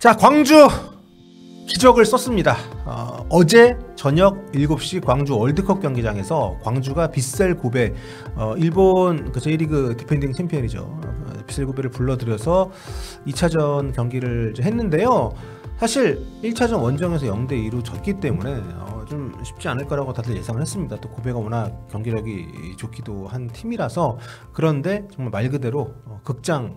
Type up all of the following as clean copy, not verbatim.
자, 광주 기적을 썼습니다. 어제 저녁 7시 광주 월드컵 경기장에서 광주가 빗셀 고베, 일본 그 J리그 디펜딩 챔피언이죠. 빗셀 고베를 불러들여서 2차전 경기를 했는데요. 사실 1차전 원정에서 0대2로 졌기 때문에 좀 쉽지 않을 거라고 다들 예상을 했습니다. 또 고베가 워낙 경기력이 좋기도 한 팀이라서. 그런데 정말 말 그대로 극장을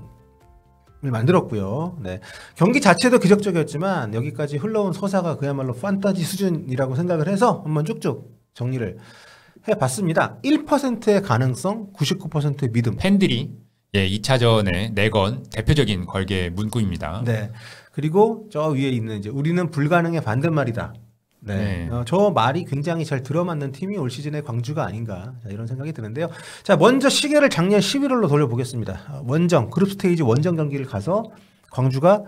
만들었고요. 네. 경기 자체도 기적적이었지만 여기까지 흘러온 서사가 그야말로 판타지 수준이라고 생각을 해서 한번 쭉쭉 정리를 해봤습니다. 1%의 가능성, 99%의 믿음. 팬들이 2차전에 내건 대표적인 걸개 문구입니다. 네. 그리고 저 위에 있는 이제 우리는 불가능의 반대말이다. 네. 저 말이 굉장히 잘 들어맞는 팀이 올 시즌의 광주가 아닌가, 이런 생각이 드는데요. 자, 먼저 시계를 작년 11월로 돌려보겠습니다. 원정 그룹 스테이지 원정 경기를 가서 광주가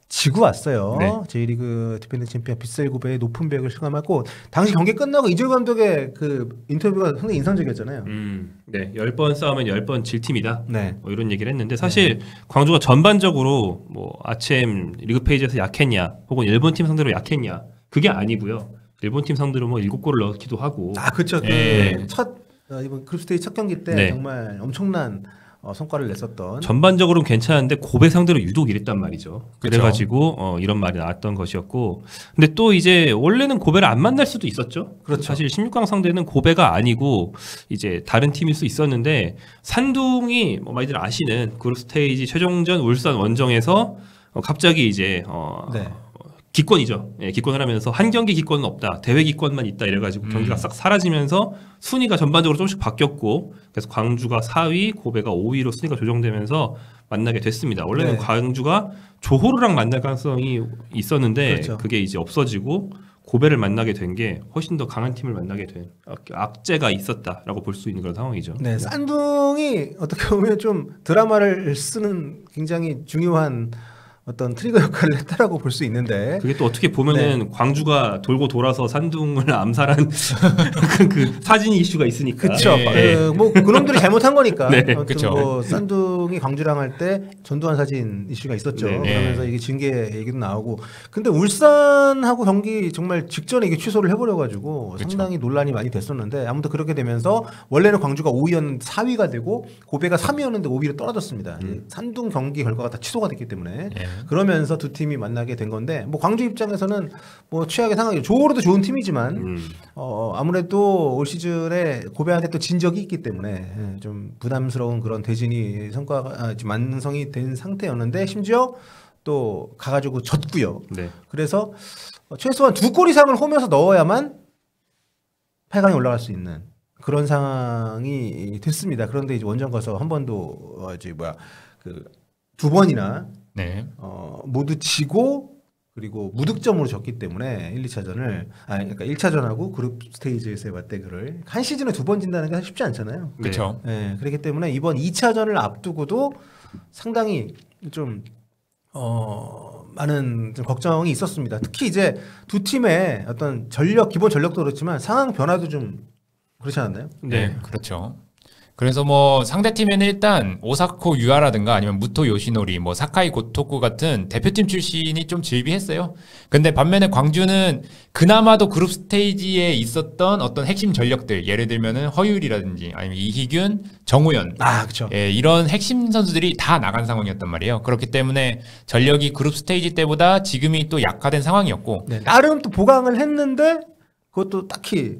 지고 왔어요. 네. J리그 디펜딩 챔피언 빗셀 고베의 높은 벽을 실감하고, 당시 경기 끝나고 이재호 감독의 그 인터뷰가 상당히 인상적이었잖아요. 네, 10번 싸우면 10번 질 팀이다. 네. 뭐 이런 얘기를 했는데, 사실 광주가 전반적으로 뭐 아침 리그 페이지에서 약했냐, 혹은 일본 팀 상대로 약했냐, 그게 아니고요. 일본 팀 상대로 뭐 7골을 넣기도 하고. 아, 그렇죠. 네. 이번 그룹 스테이지 첫 경기 때 네. 정말 엄청난 성과를 냈었던. 전반적으로는 괜찮은데 고베 상대로 유독 이랬단 말이죠. 그쵸. 그래가지고 이런 말이 나왔던 것이었고, 근데 또 이제 원래는 고베를 안 만날 수도 있었죠. 그렇죠. 사실 16강 상대는 고베가 아니고 이제 다른 팀일 수 있었는데, 산둥이 뭐 많이들 아시는 그룹 스테이지 최종전 울산 원정에서 갑자기 이제 네. 기권이죠. 예, 기권을 하면서 한 경기 기권은 없다, 대회 기권만 있다 이래가지고 경기가 싹 사라지면서 순위가 전반적으로 조금씩 바뀌었고, 그래서 광주가 4위, 고베가 5위로 순위가 조정되면서 만나게 됐습니다. 원래는 네. 광주가 조호르랑 만날 가능성이 있었는데, 그렇죠. 그게 이제 없어지고 고베를 만나게 된 게 훨씬 더 강한 팀을 만나게 된 악재가 있었다라고 볼 수 있는 그런 상황이죠. 네, 산둥이 어떻게 보면 좀 드라마를 쓰는 굉장히 중요한 어떤 트리거 역할을 했다라고 볼 수 있는데, 그게 또 어떻게 보면은 광주가 돌고 돌아서 산둥을 암살한 그 사진 이슈가 있으니까. 그쵸. 네. 뭐 그놈들이 잘못한 거니까. 네, 아무튼 그쵸. 뭐 산둥이 광주랑 할 때 전두환 사진 이슈가 있었죠. 네. 그러면서 이게 징계 얘기도 나오고. 근데 울산하고 경기 정말 직전에 이게 취소를 해버려가지고 그쵸. 상당히 논란이 많이 됐었는데, 아무튼 그렇게 되면서 원래는 광주가 5위였는데 4위가 되고 고베가 3위였는데 5위로 떨어졌습니다. 산둥 경기 결과가 다 취소가 됐기 때문에. 그러면서 두 팀이 만나게 된 건데, 뭐 광주 입장에서는 뭐 최악의 상황이죠. 조호르도 좋은 팀이지만 아무래도 올 시즌에 고베한테 또 진 적이 있기 때문에 좀 부담스러운 그런 대진이 성과가 완성이 된 상태였는데, 심지어 또 가가지고 졌고요. 네. 그래서 최소한 2골 이상을 홈에서 넣어야만 8강에 올라갈 수 있는 그런 상황이 됐습니다. 그런데 이제 원정 가서 한 번도 두 번이나 네. 모두 지고, 그리고 무득점으로 졌기 때문에 1, 2차전을 그러니까 1차전하고 그룹 스테이지에서의 맞대결을 한 시즌에 2번 진다는 게 쉽지 않잖아요. 그렇죠. 네, 그렇기 때문에 이번 2차전을 앞두고도 상당히 좀 많은 좀 걱정이 있었습니다. 특히 이제 두 팀의 어떤 기본 전력도 그렇지만 상황 변화도 좀 그렇지 않았나요? 네, 그렇죠. 그래서 뭐 상대팀에는 일단 오사코 유아라든가 아니면 무토 요시노리, 뭐 사카이 고토쿠 같은 대표팀 출신이 좀 즐비했어요. 근데 반면에 광주는 그나마도 그룹 스테이지에 있었던 어떤 핵심 전력들, 예를 들면은 허율이라든지 아니면 이희균, 정우현, 그렇죠. 이런 핵심 선수들이 다 나간 상황이었단 말이에요. 그렇기 때문에 전력이 그룹 스테이지 때보다 지금이 또 약화된 상황이었고, 네, 나름 또 보강을 했는데 그것도 딱히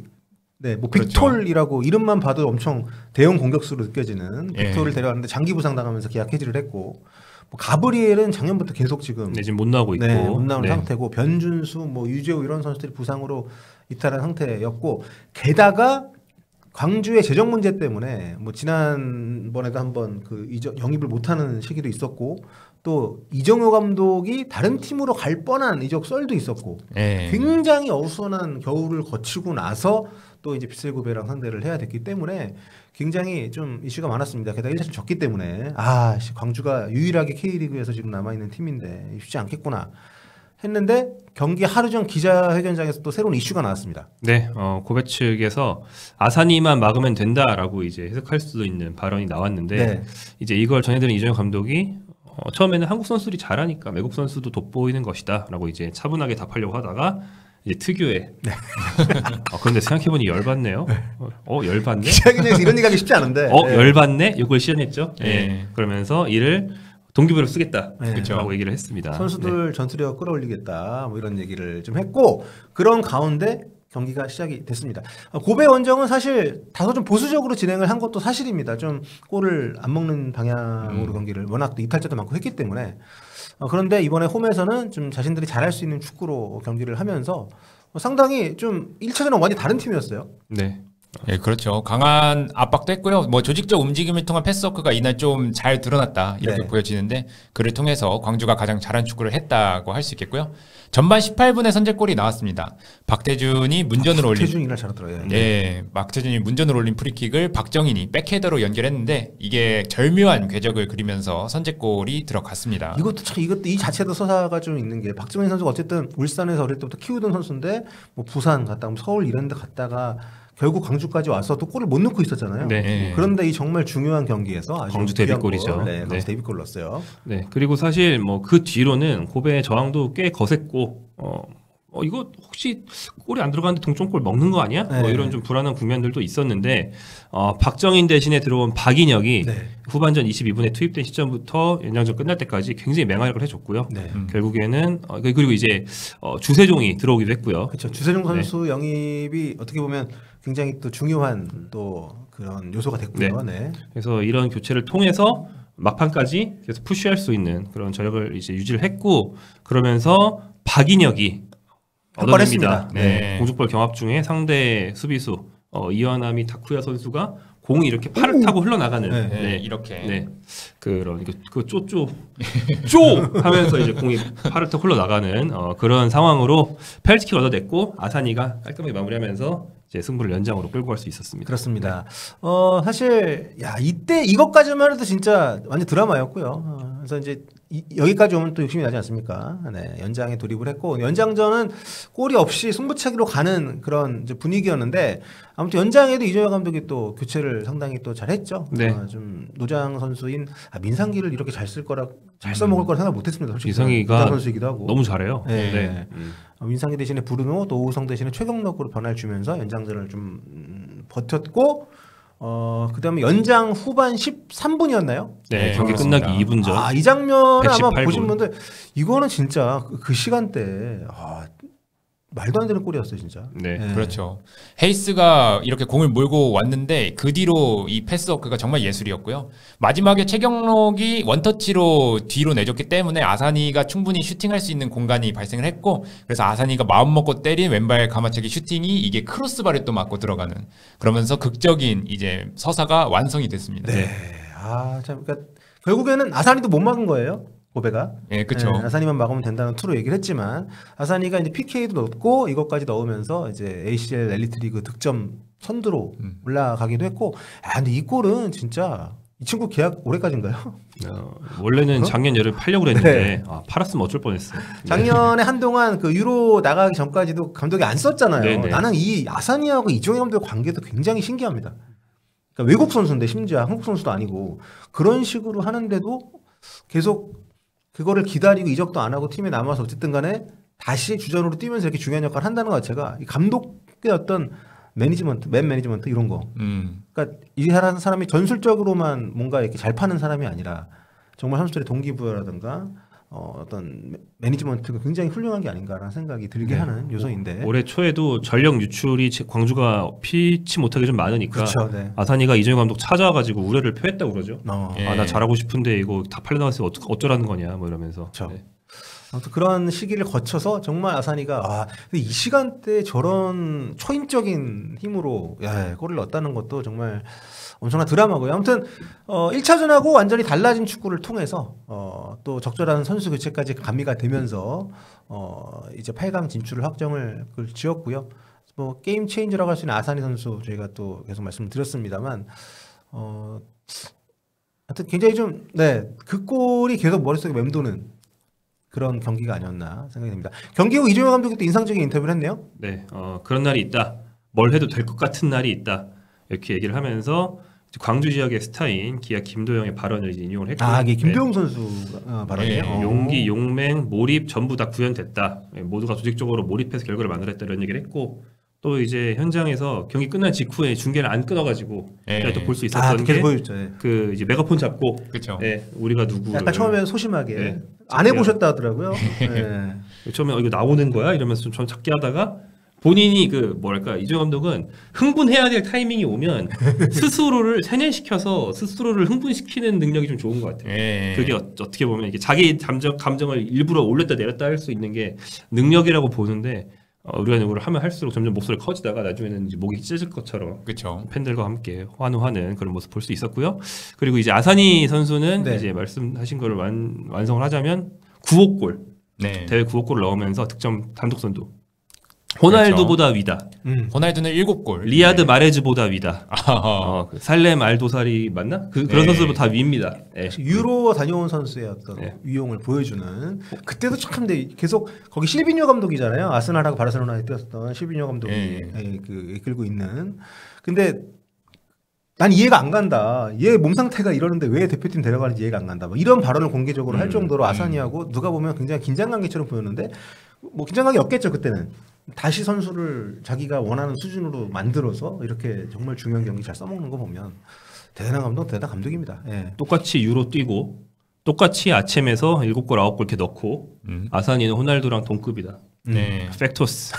뭐 그렇죠. 빅톨이라고 이름만 봐도 엄청 대형 공격수로 느껴지는 예. 빅톨을 데려왔는데 장기 부상 당하면서 계약 해지를 했고, 뭐 가브리엘은 작년부터 계속 지금 네, 지금 못 나오고 있고. 못 나오는 네. 상태고, 변준수, 뭐 유재호 이런 선수들이 부상으로 이탈한 상태였고, 게다가 광주의 재정 문제 때문에 뭐 지난번에도 한번 그 영입을 못하는 시기도 있었고, 또 이정효 감독이 다른 팀으로 갈 뻔한 이적 썰도 있었고, 굉장히 어수선한 겨울을 거치고 나서 또 이제 빗셀 고베랑 상대를 해야 됐기 때문에 굉장히 좀 이슈가 많았습니다. 게다가 1차전 졌기 때문에 광주가 유일하게 K리그에서 지금 남아있는 팀인데 쉽지 않겠구나 했는데, 경기 하루 전 기자회견장에서 또 새로운 이슈가 나왔습니다. 네, 고베 측에서 아사니만 막으면 된다라고 이제 해석할 수도 있는 발언이 나왔는데, 네. 이제 이걸 전해드린 이정효 감독이 처음에는 한국 선수들이 잘하니까 외국 선수도 돋보이는 것이다라고 이제 차분하게 답하려고 하다가 이제 특유의 그런데 생각해보니 열받네요. 열받네. 기자회견에서 이런 얘기하기 쉽지 않은데. 열받네. 이걸 시연했죠. 네. 그러면서 이를 동기부여로 쓰겠다라고 네. 얘기를 했습니다. 선수들 전투력 끌어올리겠다 뭐 이런 얘기를 좀 했고 그런 가운데 경기가 시작이 됐습니다. 고베 원정은 사실 다소 좀 보수적으로 진행을 한 것도 사실입니다. 좀 골을 안 먹는 방향으로 경기를 워낙 또 이탈자도 많고 했기 때문에 그런데 이번에 홈에서는 좀 자신들이 잘할 수 있는 축구로 경기를 하면서 상당히 좀 1차전은 완전히 다른 팀이었어요. 네. 예, 그렇죠. 강한 압박도 했고요. 뭐 조직적 움직임을 통한 패스워크가 이날 좀 잘 드러났다 이렇게 네. 보여지는데 그를 통해서 광주가 가장 잘한 축구를 했다고 할 수 있겠고요. 전반 18분에 선제골이 나왔습니다. 박태준이 문전으로 올린 박태준 이날 잘하더라고요. 네, 박태준이 문전으로 올린 프리킥을 박정인이 백헤더로 연결했는데 이게 절묘한 궤적을 그리면서 선제골이 들어갔습니다. 이것도 이 자체도 서사가 좀 있는 게 박정인 선수가 어쨌든 울산에서 어릴 때부터 키우던 선수인데 뭐 부산 갔다가 서울 이런 데 갔다가 결국 광주까지 와서 또 골을 못 넣고 있었잖아요. 네. 그런데 이 정말 중요한 경기에서 아주 광주 귀한 데뷔골이죠. 골, 네, 네. 광주 데뷔골 넣었어요. 네. 그리고 사실 뭐 그 뒤로는 고베의 저항도 꽤 거셌고 이거 혹시 골이 안 들어가는데 동점골 먹는 거 아니야? 네. 뭐 이런 좀 불안한 국면들도 있었는데 박정인 대신에 들어온 박인혁이 네. 후반전 22분에 투입된 시점부터 연장전 끝날 때까지 굉장히 맹활약을 해줬고요. 네. 결국에는 그리고 이제 주세종이 들어오기도 했고요. 그렇죠. 주세종 선수 영입이 어떻게 보면 굉장히 또 중요한 또 그런 요소가 됐고요. 네. 그래서 이런 교체를 통해서 막판까지 계속 푸시할 수 있는 그런 전력을 이제 유지를 했고 그러면서 박인혁이 효과를 얻어냅니다. 했습니다. 네. 공중볼 경합 중에 상대 수비수 이완함이 다쿠야 선수가 공이 이렇게 팔을 타고 흘러나가는 네. 네, 이렇게 그런 그 쪼쪼 하면서 이제 공이 팔을 타고 흘러나가는 그런 상황으로 페널티킥을 얻어냈고 아사니가 깔끔하게 마무리하면서 이제 승부를 연장으로 끌고 갈 수 있었습니다. 그렇습니다. 사실 이때 이것까지만 해도 진짜 완전 드라마였고요. 그래서 이제 여기까지 오면 또 욕심이 나지 않습니까? 네, 연장에 돌입을 했고 연장전은 골이 없이 승부차기로 가는 그런 이제 분위기였는데 아무튼 연장에도 이정현 감독이 또 교체를 상당히 또 잘했죠. 네. 좀 노장 선수인 민상기를 이렇게 잘 써먹을 거라 생각 못했습니다. 솔직히 민상기가 노장 선수이기도 하고 너무 잘해요. 네. 네. 민상기 대신에 브루노 또 오우성 대신에 최경록으로 변화를 주면서 연장전을 좀 버텼고 그다음에 연장 후반 13분이었나요? 네, 네, 경기 그렇습니다. 끝나기 2분 전. 이 장면을 아마 118분. 보신 분들 이거는 진짜 그 시간대에 말도 안 되는 골이었어요, 진짜. 네. 그렇죠. 헤이스가 이렇게 공을 몰고 왔는데 그 뒤로 이 패스워크가 정말 예술이었고요. 마지막에 최경록이 원터치로 뒤로 내줬기 때문에 아사니가 충분히 슈팅할 수 있는 공간이 발생을 했고 그래서 아사니가 마음먹고 때린 왼발 가마차기 슈팅이 이게 크로스바를 또 맞고 들어가는 그러면서 극적인 이제 서사가 완성이 됐습니다. 네. 참 그러니까 결국에는 아사니도 못 막은 거예요. 고베가. 네, 그렇죠. 아사니만 막으면 된다는 투로 얘기를 했지만 아사니가 이제 PK도 넣고 이것까지 넣으면서 이제 ACL 엘리트리그 득점 선두로 올라가기도 했고 근데 이 골은 진짜 이 친구 계약 올해까지인가요? 원래는 작년 여름 팔려고 그랬는데 네. 팔았으면 어쩔 뻔했어요. 작년에 한동안 그 유로 나가기 전까지도 감독이 안 썼잖아요. 네네. 나는 이 아사니하고 이종현 감독의 관계도 굉장히 신기합니다. 그러니까 외국 선수인데 심지어 한국 선수도 아니고 그런 식으로 하는데도 계속 그거를 기다리고 이적도 안 하고 팀에 남아서 어쨌든 간에 다시 주전으로 뛰면서 이렇게 중요한 역할을 한다는 것 자체가 이 감독의 어떤 매니지먼트, 맨 매니지먼트 이런 거. 그러니까 이 사람이 전술적으로만 뭔가 이렇게 잘 파는 사람이 아니라 정말 선수들의 동기부여라든가 어떤 매니지먼트가 굉장히 훌륭한 게 아닌가라는 생각이 들게 하는 요소인데. 올해 초에도 전력 유출이 광주가 피치 못하게 좀 많으니까 그렇죠. 네. 아사니가 이정현 감독 찾아와가지고 우려를 표했다고 그러죠. 예. 나 잘하고 싶은데 이거 다 팔려나갔으면 어쩌라는 거냐 뭐 이러면서. 그렇죠. 아무튼 그런 시기를 거쳐서 정말 아사니가 근데 이 시간대에 저런 초인적인 힘으로 골을 넣었다는 것도 정말 엄청난 드라마고요. 아무튼 1차전하고 완전히 달라진 축구를 통해서 또 적절한 선수 교체까지 가미가 되면서 이제 8강 진출을 확정을 지었고요. 뭐 게임 체인저라고 할 수 있는 아사니 선수 저희가 또 계속 말씀드렸습니다만 하여튼 굉장히 좀 그 골이 계속 머릿속에 맴도는 그런 경기가 아니었나 생각이 듭니다. 경기 후 이종현 감독이 또 인상적인 인터뷰를 했네요. 네, 그런 날이 있다. 뭘 해도 될 것 같은 날이 있다. 이렇게 얘기를 하면서 광주 지역의 스타인 기아 김도영의 발언을 이제 인용을 했고, 이게 김도영 선수 발언이에요. 네. 용기, 용맹, 몰입 전부 다 구현됐다. 모두가 조직적으로 몰입해서 결과를 만들었다 이런 얘기를 했고, 또 이제 현장에서 경기 끝난 직후에 중계를 안 끊어가지고 또 볼 수 있었던 게 계속 보여줬죠. 그 이제 메가폰 잡고 그렇죠. 우리가 누구를 약간 처음에 소심하게 네. 안 해보셨다 하더라고요. 네. 처음에 이거 나오는 거야 이러면서 좀 찾기 하다가 본인이 그 뭐랄까 이조 감독은 흥분해야 될 타이밍이 오면 스스로를 세뇌시켜서 스스로를 흥분시키는 능력이 좀 좋은 것 같아요. 그게 어떻게 보면 이게 자기 감정을 일부러 올렸다 내렸다 할 수 있는 게 능력이라고 보는데 우리가 이걸 하면 할수록 점점 목소리가 커지다가 나중에는 이제 목이 찢어질 것처럼 그렇죠. 팬들과 함께 환호하는 그런 모습 볼 수 있었고요. 그리고 이제 아사니 선수는 네. 이제 말씀하신 거를 완성을 하자면 9호 골 네. 대회 9호 골을 넣으면서 득점 단독 선두. 호날두보다 위다. 호날두는 7골. 리아드 마레즈보다 위다. 아하. 살렘 알도사리 맞나? 그런 네. 선수보다 다 위입니다. 네. 유로 다녀온 선수의 어떤 네. 위용을 보여주는 그때도 참 근데 계속 거기 실비뇨 감독이잖아요. 아스날하고 바르셀로나에 뛰었던 실비뇨 감독이 그 이끌고 있는. 근데 난 이해가 안 간다. 얘 몸 상태가 이러는데 왜 대표팀 데려가는지 이해가 안 간다. 뭐 이런 발언을 공개적으로 할 정도로 아사니하고 누가 보면 굉장히 긴장 관계처럼 보였는데 뭐 긴장 관계 없겠죠 그때는. 다시 선수를 자기가 원하는 수준으로 만들어서 이렇게 정말 중요한 경기 잘 써먹는 거 보면 대단한 감독입니다. 예. 똑같이 유로 뛰고 똑같이 아침에서 7골 9골 이렇게 넣고 아사니는 호날두랑 동급이다. 네. 팩토스.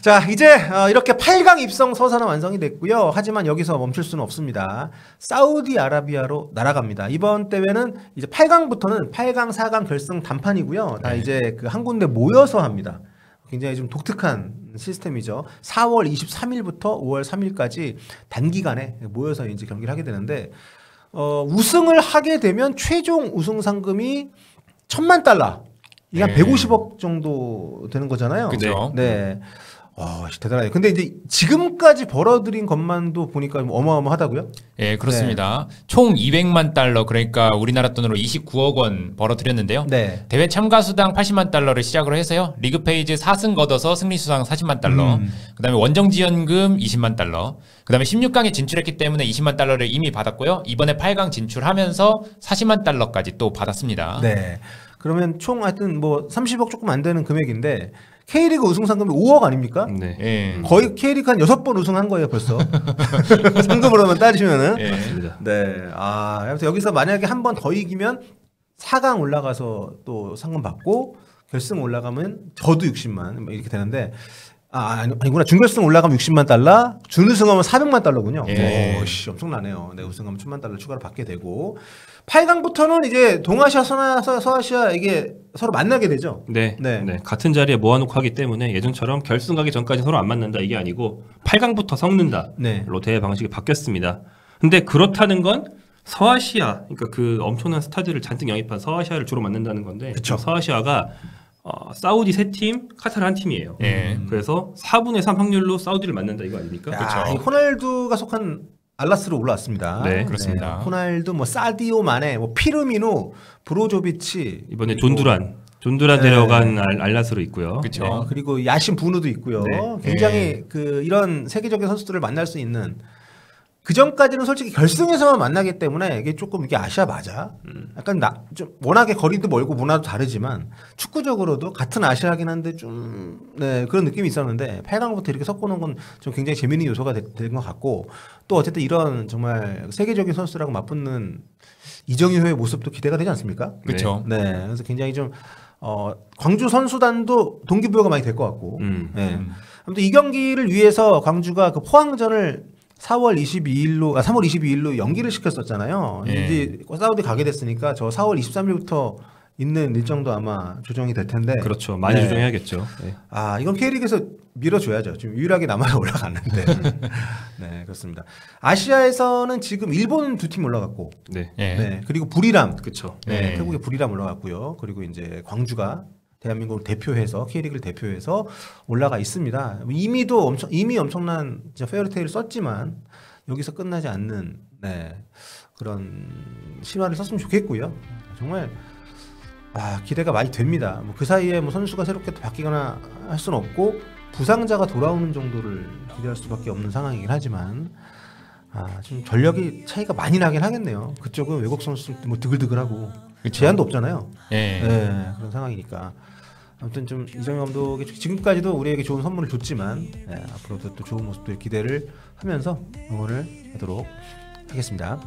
자 이제 이렇게 8강 입성 서사는 완성이 됐고요. 하지만 여기서 멈출 수는 없습니다. 사우디아라비아로 날아갑니다. 이번 대회는 이제 8강부터는 8강, 4강 결승 단판이고요. 다 이제 그 한 군데 모여서 합니다. 굉장히 좀 독특한 시스템이죠. 4월 23일부터 5월 3일까지 단기간에 모여서 이제 경기를 하게 되는데 우승을 하게 되면 최종 우승 상금이 $10,000,000. 이게 한 150억 정도 되는 거잖아요. 그죠. 네. 대단하네. 근데 이제 지금까지 벌어들인 것만도 보니까 어마어마하다고요? 예, 그렇습니다. 총 $2,000,000, 그러니까 우리나라 돈으로 29억 원 벌어들였는데요. 네. 대회 참가 수당 $800,000를 시작으로 해서요. 리그 페이지 4승 걷어서 승리 수당 $400,000. 그다음에 원정 지원금 $200,000. 그다음에 16강에 진출했기 때문에 $200,000를 이미 받았고요. 이번에 8강 진출하면서 $400,000까지 또 받았습니다. 네. 그러면 총 하여튼 뭐 30억 조금 안 되는 금액인데 K리그 우승 상금이 5억 아닙니까? 네. 예. 거의 K리그 한 6번 우승한 거예요, 벌써. 상금으로만 따지면은. 예. 맞습니다. 네. 아무튼 여기서 만약에 한 번 더 이기면 4강 올라가서 또 상금 받고 결승 올라가면 저도 60만 이렇게 되는데 아니구나. 준결승 올라가면 $600,000, 준우승하면 $400,000군요. 예. 오씨, 엄청나네요. 네, 우승하면 $10,000,000 추가로 받게 되고 8강부터는 이제 동아시아, 서아시아 이게 서로 만나게 되죠. 네. 네. 네. 같은 자리에 모아놓고 하기 때문에 예전처럼 결승 가기 전까지 서로 안 만난다 이게 아니고 8강부터 섞는다로 네. 대회 방식이 바뀌었습니다. 근데 그렇다는 건 서아시아, 그러니까 그 엄청난 스타들을 잔뜩 영입한 서아시아를 주로 만난다는 건데 그쵸. 서아시아가 사우디 3팀, 카타르 1팀이에요. 예. 그래서 4분의 3 확률로 사우디를 만난다 이거 아닙니까? 이 호날두가 속한 알라스로 올라왔습니다. 네, 그렇습니다. 호날두, 뭐 사디오 마네, 뭐 피르미노, 브로조비치, 이번에 그리고 존두란 데려간 알라스로 있고요. 그렇죠. 네, 그리고 야신 부누도 있고요. 네. 굉장히 그 이런 세계적인 선수들을 만날 수 있는 그 전까지는 솔직히 결승에서만 만나기 때문에 이게 조금 이게 아시아 맞아. 약간 좀 워낙에 거리도 멀고 문화도 다르지만 축구적으로도 같은 아시아긴 한데 좀 그런 느낌이 있었는데 8강부터 이렇게 섞어놓은 건 좀 굉장히 재미있는 요소가 된 것 같고 또 어쨌든 이런 정말 세계적인 선수들하고 맞붙는 이정효의 모습도 기대가 되지 않습니까? 그렇죠. 네, 그래서 굉장히 좀 광주 선수단도 동기부여가 많이 될 것 같고. 네. 아무튼 이 경기를 위해서 광주가 그 포항전을 3월 22일로 연기를 시켰었잖아요. 예. 이제 사우디 가게 됐으니까 저 4월 23일부터 있는 일정도 아마 조정이 될 텐데. 그렇죠. 많이 네. 조정해야겠죠. 네. 이건 K리그에서 밀어줘야죠. 지금 유일하게 남아서 올라갔는데. 네, 그렇습니다. 아시아에서는 지금 일본 2팀 올라갔고, 네. 예. 네, 그리고 부리람, 그렇죠. 네, 예. 태국의 부리람 올라갔고요. 그리고 이제 광주가 대한민국을 대표해서 K리그를 대표해서 올라가 있습니다. 이미 엄청난 진짜 페어리테일을 썼지만 여기서 끝나지 않는 그런 실화를 썼으면 좋겠고요. 정말 기대가 많이 됩니다. 뭐 그 사이에 뭐 선수가 새롭게 또 바뀌거나 할 수는 없고 부상자가 돌아오는 정도를 기대할 수밖에 없는 상황이긴 하지만 좀 전력이 차이가 많이 나긴 하겠네요. 그쪽은 외국 선수 뭐 드글드글하고 그쵸. 제한도 없잖아요. 예. 네, 그런 상황이니까 아무튼 좀 이정현 감독이 지금까지도 우리에게 좋은 선물을 줬지만 앞으로도 또 좋은 모습들 기대를 하면서 응원을 하도록 하겠습니다.